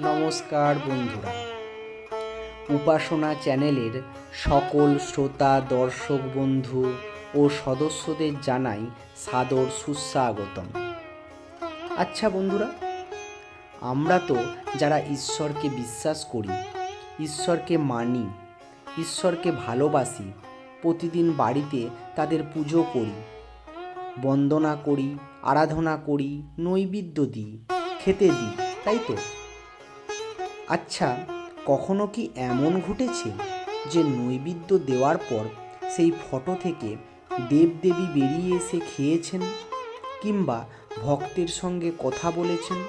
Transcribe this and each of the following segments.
নমস্কার বন্ধুরা, উপাসনা চ্যানেলের সকল শ্রোতা দর্শক বন্ধু ও সদস্যদের জানাই সাদর সুস্বাগতম। আচ্ছা বন্ধুরা, আমরা তো যারা ঈশ্বরকে বিশ্বাস করি, ঈশ্বরকে মানি, ঈশ্বরকে ভালোবাসি, প্রতিদিন বাড়িতে তাদের পুজো করি, বন্দনা করি, আরাধনা করি, নৈবেদ্য দিই, খেতে দিই, তাই তো? আচ্ছা, কখনো কি এমন ঘটেছে যে নৈবেদ্য দেওয়ার পর সেই ফটো থেকে দেবদেবী বেরিয়ে এসে খেয়েছেন কিংবা ভক্তের সঙ্গে কথা বলেছেন?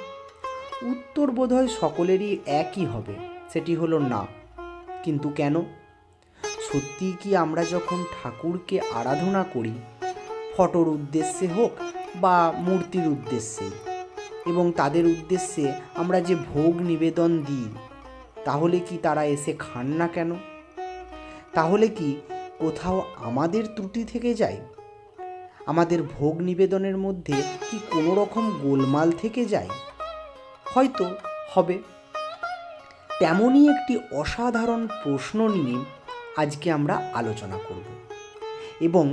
উত্তর বোধহয় সকলেরই একই হবে, সেটি হলো না। কিন্তু কেন? সত্যিই কি আমরা যখন ঠাকুরকে আরাধনা করি, ফটোর উদ্দেশ্যে হোক বা মূর্তির উদ্দেশ্যে, এবং তাদের উদ্দেশ্যে আমরা যে ভোগ নিবেদন দিই, তাহলে কি তারা এসে খান না কেন? তাহলে কি কোথাও আমাদের ত্রুটি থেকে যায়? আমাদের ভোগ নিবেদনের মধ্যে কি কোনো রকম গোলমাল থেকে যায়? হয়তো হবে। তেমনই একটি অসাধারণ প্রশ্ন নিয়ে আজকে আমরা আলোচনা করব, এবং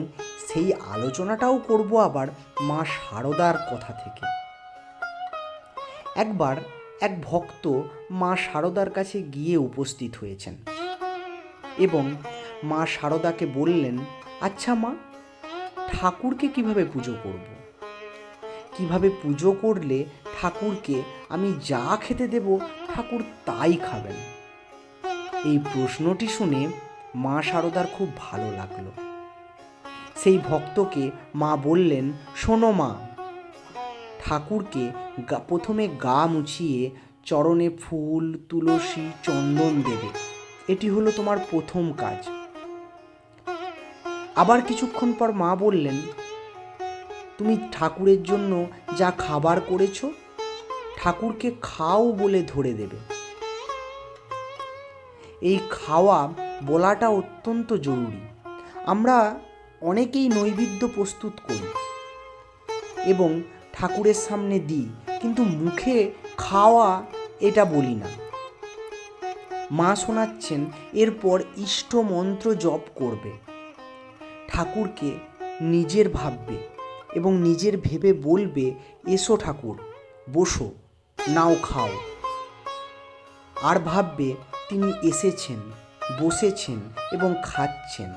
সেই আলোচনাটাও করব আবার মা শারদার কথা থেকে। একবার এক ভক্ত মা শারদার কাছে গিয়ে উপস্থিত হয়েছেন এবং মা শারদাকে বললেন, আচ্ছা মা, ঠাকুরকে কিভাবে পুজো করব? কিভাবে পুজো করলে ঠাকুরকে আমি যা খেতে দেব ঠাকুর তাই খাবেন? এই প্রশ্নটি শুনে মা শারদার খুব ভালো লাগলো। সেই ভক্তকে মা বললেন, শোনো মা, ঠাকুরকে প্রথমে গা মুছিয়ে চরণে ফুল, তুলসী, চন্দন দেবে। এটি হলো তোমার প্রথম কাজ। আবার কিছুক্ষণ পর মা বললেন, তুমি ঠাকুরের জন্য যা খাবার করেছো ঠাকুরকে খাও বলে ধরে দেবে। এই খাওয়া বলাটা অত্যন্ত জরুরি। আমরা অনেকেই নৈবেদ্য প্রস্তুত করি এবং ঠাকুরের সামনে দিই, কিন্তু মুখে খাওয়া এটা বলি না। মা শোনাচ্ছেন, এরপর ইষ্ট মন্ত্র জপ করবে, ঠাকুরকে নিজের ভাববে এবং নিজের ভেবে বলবে, এসো ঠাকুর, বসো, নাও খাও। আর ভাববে তিনি এসেছেন, বসেছেন এবং খাচ্ছেন।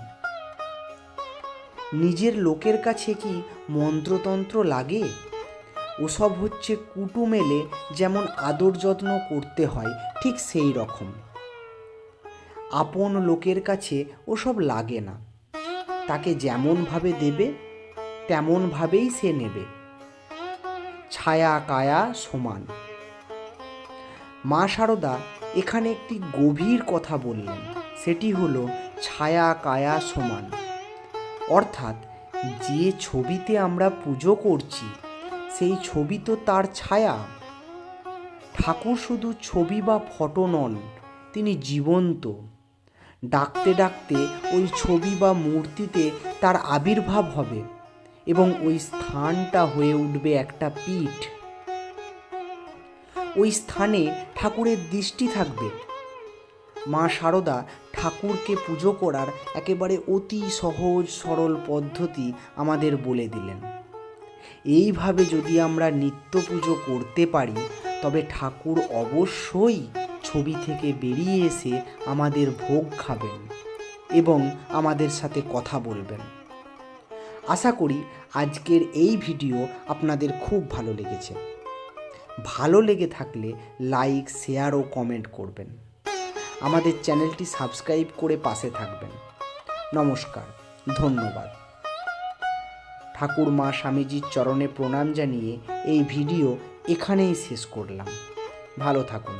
নিজের লোকের কাছে কি মন্ত্রতন্ত্র লাগে? ওসব হচ্ছে কুটুম এলে যেমন আদর যত্ন করতে হয়, ঠিক সেই রকম। আপন লোকের কাছে ওসব লাগে না। তাকে যেমনভাবে দেবে তেমনভাবেই সে নেবে। ছায়া কায়া সমান। মা শারদা এখানে একটি গভীর কথা বললেন, সেটি হলো ছায়া কায়া সমান। অর্থাৎ যে ছবিতে আমরা পুজো করছি সেই ছবি তো তার ছায়া। ঠাকুর শুধু ছবি বা ফটো নন, তিনি জীবন্ত। ডাকতে ডাকতে ওই ছবি বা মূর্তিতে তার আবির্ভাব হবে এবং ওই স্থানটা হয়ে উঠবে একটা পীঠ। ওই স্থানে ঠাকুরের দৃষ্টি থাকবে। মা শারদা ঠাকুরকে পুজো করার একেবারে অতি সহজ সরল পদ্ধতি আমাদের বলে দিলেন। এইভাবে যদি আমরা নিত্য পুজো করতে পারি, তবে ঠাকুর অবশ্যই ছবি থেকে বেরিয়ে এসে আমাদের ভোগ খাবেন এবং আমাদের সাথে কথা বলবেন। আশা করি আজকের এই ভিডিও আপনাদের খুব ভালো লেগেছে। ভালো লেগে থাকলে লাইক, শেয়ার ও কমেন্ট করবেন। আমাদের চ্যানেলটি সাবস্ক্রাইব করে পাশে থাকবেন। নমস্কার, ধন্যবাদ। ঠাকুর মা স্বামীজির চরণে প্রণাম জানিয়ে এই ভিডিও এখানেই শেষ করলাম। ভালো থাকুন।